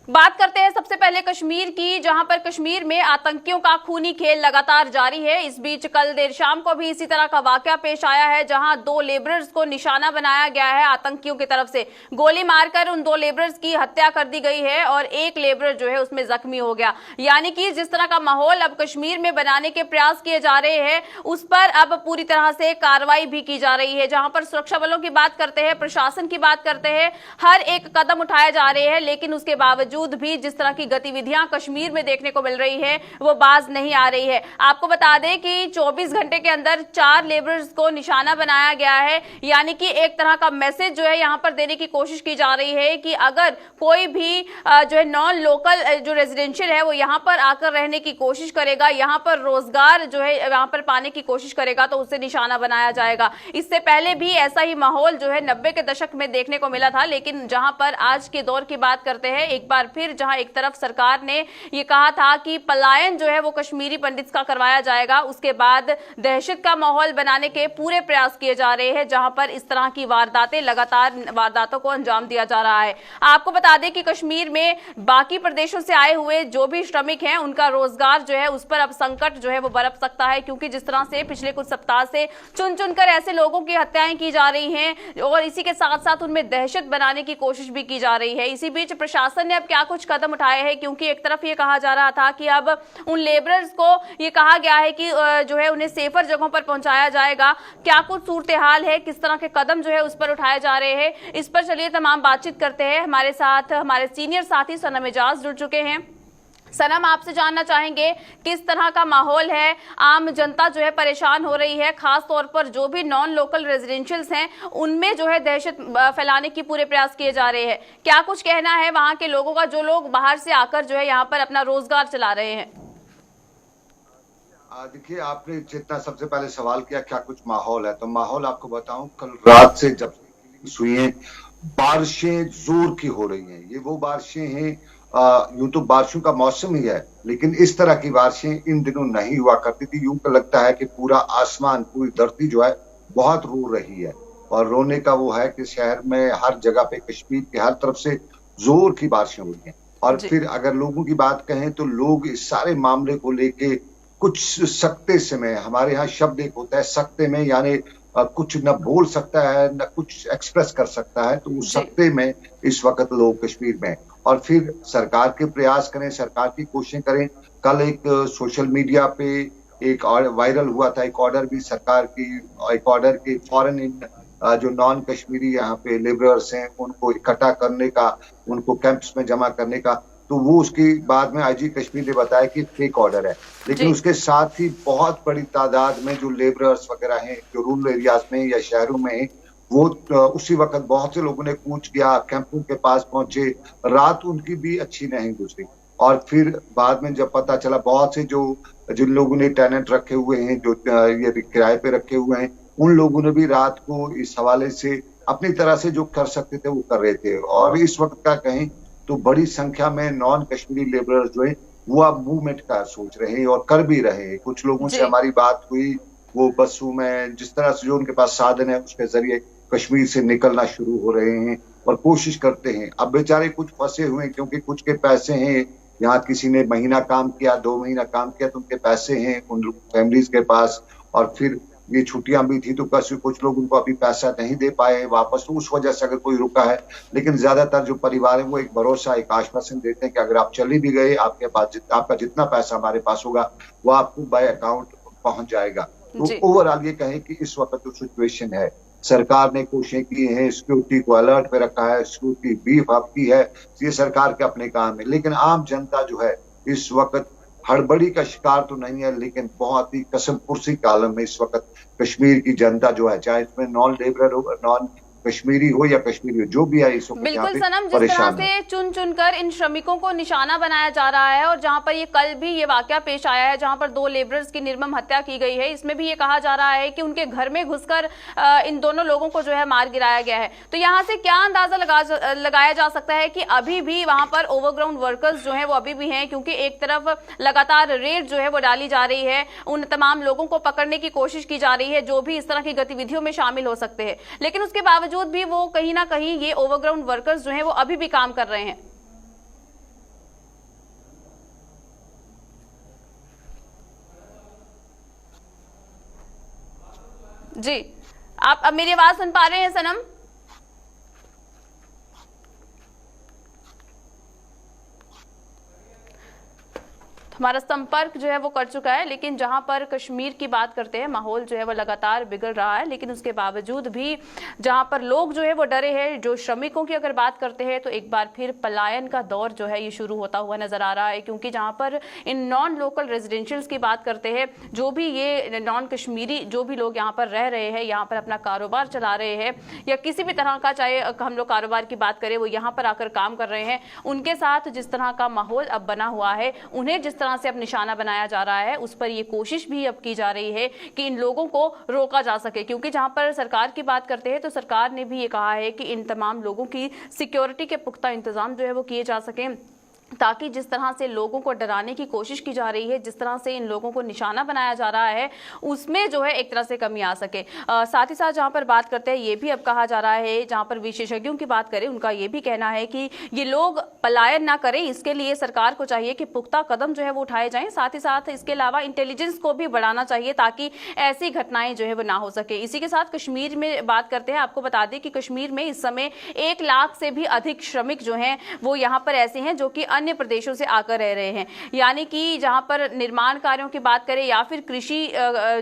बात करते हैं सबसे पहले कश्मीर की, जहां पर कश्मीर में आतंकियों का खूनी खेल लगातार जारी है। इस बीच कल देर शाम को भी इसी तरह का वाकया पेश आया है, जहां 2 लेबरर्स को निशाना बनाया गया है आतंकियों की तरफ से। गोली मारकर उन 2 लेबरर्स की हत्या कर दी गई है और एक लेबरर जो है उसमें जख्मी हो गया। यानी कि जिस तरह का माहौल अब कश्मीर में बनाने के प्रयास किए जा रहे हैं, उस पर अब पूरी तरह से कार्रवाई भी की जा रही है। जहां पर सुरक्षा बलों की बात करते हैं, प्रशासन की बात करते हैं, हर एक कदम उठाए जा रहे हैं, लेकिन उसके बावजूद भी जिस तरह की गतिविधियां कश्मीर में देखने को मिल रही है वो बाज नहीं आ रही है। आपको बता दें कि 24 घंटे के अंदर 4 लेबरर्स को निशाना बनाया गया है। यानी कि एक तरह का मैसेज जो है यहां पर देने की कोशिश की जा रही है कि अगर कोई भी जो है नॉन लोकल जो रेजिडेंशियल है वो यहां पर आकर रहने की कोशिश करेगा, यहां पर रोजगार जो है यहां पर पाने की कोशिश करेगा, तो उसे निशाना बनाया जाएगा। इससे पहले भी ऐसा ही माहौल जो है 90 के दशक में देखने को मिला था, लेकिन जहां पर आज के दौर की बात करते हैं, एक बार फिर जहां एक तरफ सरकार ने यह कहा था कि पलायन जो है वो कश्मीरी पंडित का करवाया जाएगा, उसके बाद दहशत का माहौल बनाने के पूरे प्रयास किए जा रहे हैं, जहां पर इस तरह की वारदातें लगातार वारदातों को अंजाम दिया जा रहा है। आपको बता दें कि कश्मीर में बाकी प्रदेशों से आए हुए जो भी श्रमिक हैं उनका रोजगार जो है उस पर अब संकट जो है वो बरप सकता है, क्योंकि जिस तरह से पिछले कुछ सप्ताह से चुन चुनकर ऐसे लोगों की हत्याएं की जा रही हैं और इसी के साथ साथ उनमें दहशत बनाने की कोशिश भी की जा रही है। इसी बीच प्रशासन ने अब क्या कुछ कदम उठाए हैं, क्योंकि एक तरफ ये कहा जा रहा था कि अब उन लेबरर्स को ये कहा गया है कि जो है उन्हें सेफर जगहों पर पहुंचाया जाएगा। क्या कुछ सूरत हाल है, किस तरह के कदम जो है उस पर उठाए जा रहे हैं, इस पर चलिए तमाम बातचीत करते हैं। हमारे साथ हमारे सीनियर साथी सनम एजाज जुड़ चुके हैं। सनम, आपसे जानना चाहेंगे किस तरह का माहौल है, आम जनता जो है परेशान हो रही है, खास तौर पर जो भी नॉन लोकल रेजिडेंशियल्स हैं उनमें जो है दहशत फैलाने की पूरे प्रयास किए जा रहे हैं। क्या कुछ कहना है वहां के लोगों का, जो लोग बाहर से आकर जो है यहाँ पर अपना रोजगार चला रहे हैं? देखिए, आपने जितना सबसे पहले सवाल किया क्या कुछ माहौल है, तो माहौल आपको बताऊं, कल रात से जब हुई हैं बारिशें जोर की हो रही हैं। ये वो बारिशें हैं, यूं तो बारिशों का मौसम ही है, लेकिन इस तरह की बारिशें इन दिनों नहीं हुआ करती थी। यूं तो लगता है कि पूरा आसमान, पूरी धरती जो है बहुत रो रही है, और रोने का वो है कि शहर में हर जगह पे, कश्मीर के हर तरफ से जोर की बारिशें हो रही हैं। और फिर अगर लोगों की बात कहें तो लोग इस सारे मामले को लेके कुछ सकते से में, हमारे यहाँ शब्द एक होता है सकते में, यानी कुछ न बोल सकता है न कुछ एक्सप्रेस कर सकता है, तो उस सकते में इस वक्त लोग कश्मीर में। और फिर सरकार के प्रयास करें, सरकार की कोशिशें करें। कल एक सोशल मीडिया पे एक वायरल हुआ था एक ऑर्डर भी सरकार की, एक ऑर्डर की फॉरेन जो नॉन कश्मीरी यहाँ पे लेबरर्स हैं उनको इकट्ठा करने का, उनको कैंप्स में जमा करने का। तो वो उसके बाद में आईजी कश्मीर ने बताया कि फेक ऑर्डर है, लेकिन उसके साथ ही बहुत बड़ी तादाद में जो लेबरर्स वगैरह हैं जो रूरल एरियाज में या शहरों में हैं, वो उसी वक्त बहुत से लोगों ने कूच किया, कैंपों के पास पहुंचे। रात उनकी भी अच्छी नहीं गुजरी, और फिर बाद में जब पता चला, बहुत से जिन लोगों ने टेनेंट रखे हुए हैं, जो ये किराए पे रखे हुए हैं, उन लोगों ने भी रात को इस हवाले से अपनी तरह से जो कर सकते थे वो कर रहे थे। और इस वक्त का कहें तो बड़ी संख्या में नॉन कश्मीरी लेबरर्स जो है वो अब मूवमेंट का सोच रहे हैं और कर भी रहे हैं। कुछ लोगों से हमारी बात हुई, वो बसों में जिस तरह से जो उनके पास साधन है उसके जरिए कश्मीर से निकलना शुरू हो रहे हैं और कोशिश करते हैं। अब बेचारे कुछ फंसे हुए हैं, क्योंकि कुछ के पैसे हैं, यहाँ किसी ने महीना काम किया, 2 महीना काम किया, तो उनके पैसे हैं उन फैमिलीज के पास। और फिर ये छुट्टियां भी थी तो कुछ लोग उनको अभी पैसा नहीं दे पाए वापस, तो उस वजह से अगर कोई रुका है। लेकिन ज्यादातर जो परिवार है वो एक भरोसा, एक आश्वासन देते हैं कि अगर आप चली भी गए, आपके पास आपका जितना पैसा हमारे पास होगा वो आपको बाय अकाउंट पहुंच जाएगा। तो ओवरऑल ये कहें कि इस वक्त जो सिचुएशन है, सरकार ने कोशिशें की हैं, सिक्योरिटी को अलर्ट पे रखा है, सिक्योरिटी बीफ अप की है, ये सरकार के अपने काम है। लेकिन आम जनता जो है इस वक्त हड़बड़ी का शिकार तो नहीं है, लेकिन बहुत ही कसम पुरसी के आलम में इस वक्त कश्मीर की जनता जो है, चाहे इसमें नॉन लेबरर हो, नॉन कश्मीरी हो या कश्मीरी हो, जो भी है इस वक्त बिल्कुल सनम, जिस तरह से चुन चुनकर इन श्रमिकों को निशाना बनाया जा रहा है, और जहां पर ये कल भी ये वाकया पेश आया है जहां पर 2 लेबरर्स की निर्मम हत्या की गई है, इसमें भी ये कहा जा रहा है कि उनके घर में घुसकर इन दोनों लोगों को जो है मार गिराया गया है। तो यहाँ से क्या अंदाजा लगाया जा सकता है कि अभी भी वहां पर ओवरग्राउंड वर्कर्स जो है वो अभी भी हैं, क्योंकि एक तरफ लगातार रेड जो है वो डाली जा रही है, उन तमाम लोगों को पकड़ने की कोशिश की जा रही है जो भी इस तरह की गतिविधियों में शामिल हो सकते हैं, लेकिन उसके बावजूद भी वो कहीं ना कहीं ये ओवरग्राउंड वर्कर्स जो हैं वो अभी भी काम कर रहे हैं। जी, आप अब मेरी आवाज सुन पा रहे हैं सनम? हमारा संपर्क जो है वो कर चुका है, लेकिन जहां पर कश्मीर की बात करते हैं, माहौल जो है वो लगातार बिगड़ रहा है, लेकिन उसके बावजूद भी जहां पर लोग जो है वो डरे हैं। जो श्रमिकों की अगर बात करते हैं तो एक बार फिर पलायन का दौर जो है ये शुरू होता हुआ नजर आ रहा है, क्योंकि जहां पर इन नॉन लोकल रेजिडेंशियल्स की बात करते हैं, जो भी ये नॉन कश्मीरी जो भी लोग यहाँ पर रह रहे हैं, यहाँ पर अपना कारोबार चला रहे हैं या किसी भी तरह का, चाहे हम लोग कारोबार की बात करें, वो यहाँ पर आकर काम कर रहे हैं, उनके साथ जिस तरह का माहौल अब बना हुआ है, उन्हें जिस तरह से अब निशाना बनाया जा रहा है, उस पर ये कोशिश भी अब की जा रही है कि इन लोगों को रोका जा सके। क्योंकि जहां पर सरकार की बात करते हैं तो सरकार ने भी ये कहा है कि इन तमाम लोगों की सिक्योरिटी के पुख्ता इंतजाम जो है वो किए जा सके, ताकि जिस तरह से लोगों को डराने की कोशिश की जा रही है, जिस तरह से इन लोगों को निशाना बनाया जा रहा है, उसमें जो है एक तरह से कमी आ सके। साथ ही साथ जहां पर बात करते हैं, ये भी अब कहा जा रहा है, जहां पर विशेषज्ञों की बात करें, उनका ये भी कहना है कि ये लोग पलायन ना करें, इसके लिए सरकार को चाहिए कि पुख्ता कदम जो है वो उठाए जाएं। साथ ही साथ इसके अलावा इंटेलिजेंस को भी बढ़ाना चाहिए ताकि ऐसी घटनाएं जो है वो ना हो सके। इसी के साथ कश्मीर में बात करते हैं, आपको बता दें कि कश्मीर में इस समय 1 लाख से भी अधिक श्रमिक जो हैं वो यहाँ पर ऐसे हैं जो कि अन्य प्रदेशों से आकर रह रहे हैं। यानी कि जहां पर निर्माण कार्यों की बात करें या फिर कृषि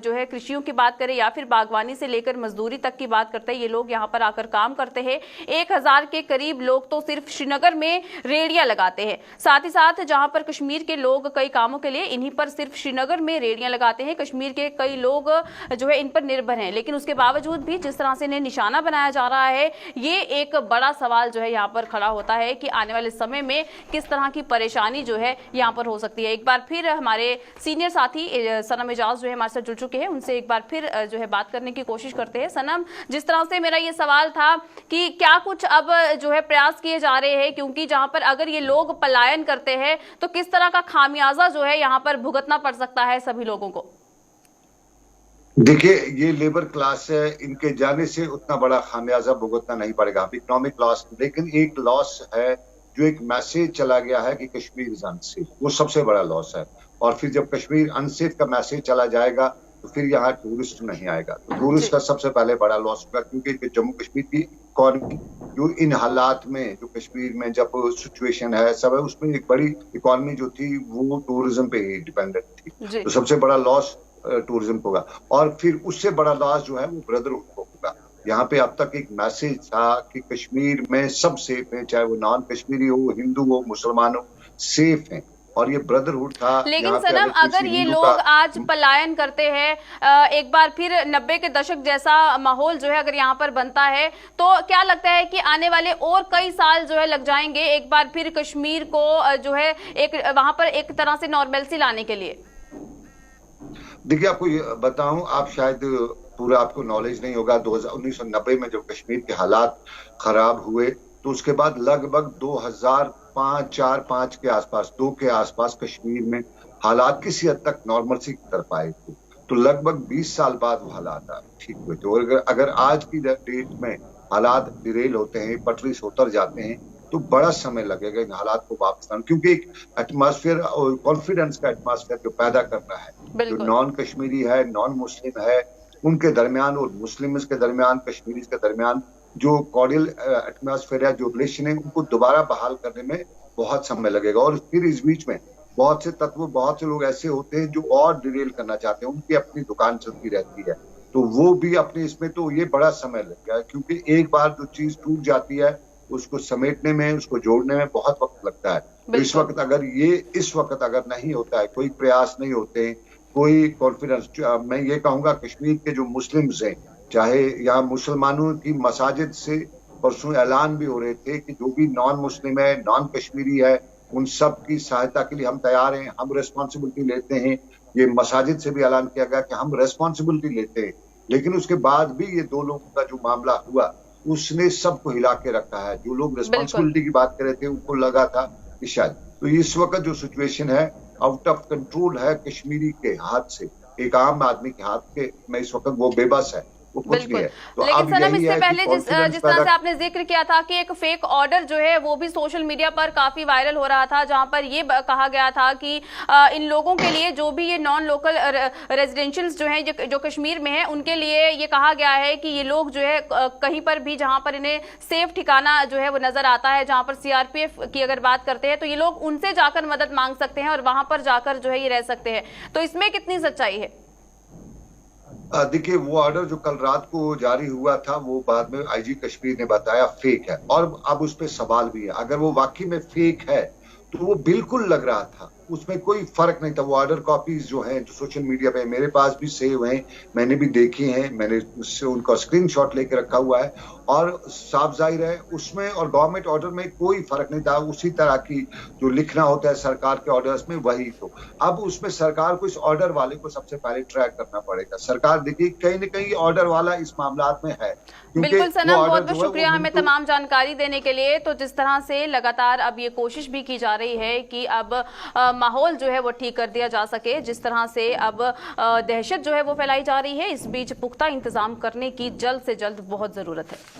जो है कृषियों की बात करें या फिर बागवानी से लेकर मजदूरी तक की बात करते हैं, ये लोग यहां पर आकर काम करते हैं। 1000 के करीब लोग तो सिर्फ श्रीनगर में रेहड़ियां लगाते हैं। साथ ही साथ जहां पर कश्मीर के लोग कई कामों के लिए इन्हीं पर सिर्फ श्रीनगर में रेहड़ियां लगाते हैं। कश्मीर के कई लोग जो है इन पर निर्भर हैं, लेकिन उसके बावजूद भी जिस तरह से इन्हें निशाना बनाया जा रहा है, ये एक बड़ा सवाल जो है यहाँ पर खड़ा होता है कि आने वाले समय में किस तरह की परेशानी जो है यहाँ पर हो सकती है। एक बार फिर हमारे सीनियर साथी सनम एजाज जो है हमारे साथ जुड़ चुके हैं, उनसे एक बार फिर जो है बात करने की कोशिश करते हैं। सनम, जिस तरह से मेरा ये सवाल था कि क्या कुछ अब जो है प्रयास किए जा रहे हैं, क्योंकि जहां पर अगर ये लोग पलायन करते हैं तो किस तरह का खामियाजा जो है यहाँ पर भुगतना पड़ सकता है सभी लोगों को? देखिए, ये लेबर क्लास है, इनके जाने से उतना बड़ा खामियाजा भुगतना नहीं पड़ेगा, इकोनॉमिक लॉस। लेकिन एक लॉस है, जो एक मैसेज चला गया है कि कश्मीर इज अनसेफ, वो सबसे बड़ा लॉस है। और फिर जब कश्मीर अनसेफ का मैसेज चला जाएगा तो फिर यहाँ टूरिस्ट नहीं आएगा, तो टूरिस्ट का सबसे पहले बड़ा लॉस होगा। क्योंकि जम्मू कश्मीर की इकोनॉमी जो इन हालात में, जो कश्मीर में जब सिचुएशन है सब है, उसमें एक बड़ी इकोनॉमी जो थी वो टूरिज्म पे ही डिपेंडेंट थी, तो सबसे बड़ा लॉस टूरिज्म होगा। और फिर उससे बड़ा लॉस जो है वो ब्रदरहुड को होगा। यहाँ पे अब तक एक मैसेज था कि कश्मीर में सब सेफ है, चाहे वो नॉन कश्मीरी हो, हिंदू हो, मुसलमान हो, सेफ है, और ये ब्रदरहुड था। लेकिन सनम, अगर ये लोग आज पलायन करते हैं, एक बार फिर 90 के दशक जैसा माहौल जो है अगर यहाँ पर बनता है, तो क्या लगता है कि आने वाले और कई साल जो है लग जाएंगे एक बार फिर कश्मीर को जो है एक वहां पर एक तरह से नॉर्मलसी लाने के लिए? देखिए, आपको ये बताऊं, आप शायद पूरा आपको नॉलेज नहीं होगा, 1990 में जब कश्मीर के हालात खराब हुए तो उसके बाद लगभग 2005 के आसपास, 2 के आसपास कश्मीर में हालात किसी हद तक नॉर्मलसी की तरफ आए थे। तो लगभग 20 साल बाद वो हालात ठीक हुए। तो अगर आज की डेट में हालात डिरेल होते हैं, पटरी से उतर जाते हैं, तो बड़ा समय लगेगा इन हालात को वापस लाने, क्योंकि एक एटमॉस्फेयर और कॉन्फिडेंस का एटमॉस्फेयर जो पैदा करना है, जो नॉन कश्मीरी है, नॉन मुस्लिम है, उनके दरमियान और मुस्लिम्स के दरमियान, कश्मीरीज के दरमियान जो कॉर्डियल एटमॉस्फेयर है, जो रिलेशन है, उनको दोबारा बहाल करने में बहुत समय लगेगा। और फिर इस बीच में बहुत से तत्व, बहुत से लोग ऐसे होते हैं जो और डिरेल करना चाहते हैं, उनकी अपनी दुकान चलती रहती है, तो वो भी अपने इसमें, तो ये बड़ा समय लगेगा। क्योंकि एक बार जो चीज टूट जाती है उसको समेटने में, उसको जोड़ने में बहुत वक्त लगता है। तो इस वक्त अगर नहीं होता है, कोई प्रयास नहीं होते, कोई कॉन्फिडेंस, मैं ये कहूंगा कश्मीर के जो मुस्लिम्स हैं, चाहे यहाँ मुसलमानों की मसाजिद से परसों ऐलान भी हो रहे थे कि जो भी नॉन मुस्लिम है, नॉन कश्मीरी है, उन सब की सहायता के लिए हम तैयार हैं, हम रेस्पॉन्सिबिलिटी लेते हैं। ये मसाजिद से भी ऐलान किया गया कि हम रेस्पॉन्सिबिलिटी लेते हैं। लेकिन उसके बाद भी ये 2 लोगों का जो मामला हुआ, उसने सबको हिला के रखा है। जो लोग रेस्पॉन्सिबिलिटी की बात कर रहे थे, उनको लगा था कि शायद, तो इस वक्त जो सिचुएशन है आउट ऑफ कंट्रोल है, कश्मीरी के हाथ से, एक आम आदमी के हाथ के में इस वक्त वो बेबस है। वो कुछ नहीं बिल्कुल। है। तो लेकिन अब सनम, यही इससे है कि पहले जिस कॉन्फिडेंस जिस तरह पैदा। से आपने जिक्र किया था कि एक फेक ऑर्डर जो है वो भी सोशल मीडिया पर काफी वायरल हो रहा था, जहां पर ये कहा गया था कि इन लोगों के लिए, जो भी ये नॉन लोकल रेजिडेंशियल्स जो हैं जो कश्मीर में है, उनके लिए ये कहा गया है कि ये लोग जो है कहीं पर भी जहां पर इन्हें सेफ ठिकाना जो है वो नजर आता है, जहां पर सीआरपीएफ की अगर बात करते हैं तो ये लोग उनसे जाकर मदद मांग सकते हैं और वहां पर जाकर जो है ये रह सकते हैं। तो इसमें कितनी सच्चाई है? देखिए, वो ऑर्डर जो कल रात को जारी हुआ था वो बाद में आईजी कश्मीर ने बताया फेक है, और अब उस पर सवाल भी है। अगर वो वाकई में फेक है तो वो बिल्कुल लग रहा था, उसमें कोई फर्क नहीं था। वो ऑर्डर कॉपीज जो हैं जो सोशल मीडिया पे मेरे पास भी सेव हैं, मैंने भी देखी हैं, मैंने उससे उनका स्क्रीनशॉट लेके रखा हुआ है, और साफ जाहिर है उसमें और गवर्नमेंट ऑर्डर में कोई फर्क नहीं था। उसी तरह की जो लिखना होता है सरकार के ऑर्डर्स में वही। तो अब उसमें सरकार को इस ऑर्डर वाले को सबसे पहले ट्रैक करना पड़ेगा। सरकार देखिए कहीं ना कहीं ऑर्डर वाला इस मामला में है, क्योंकि बिल्कुल वो सनम, बहुत ऑर्डर बहुत जो है शुक्रिया वो हमें बिल्कुल। तमाम जानकारी देने के लिए। तो जिस तरह से लगातार अब ये कोशिश भी की जा रही है कि अब माहौल जो है वो ठीक कर दिया जा सके, जिस तरह से अब दहशत जो है वो फैलाई जा रही है, इस बीच पुख्ता इंतजाम करने की जल्द से जल्द बहुत जरूरत है।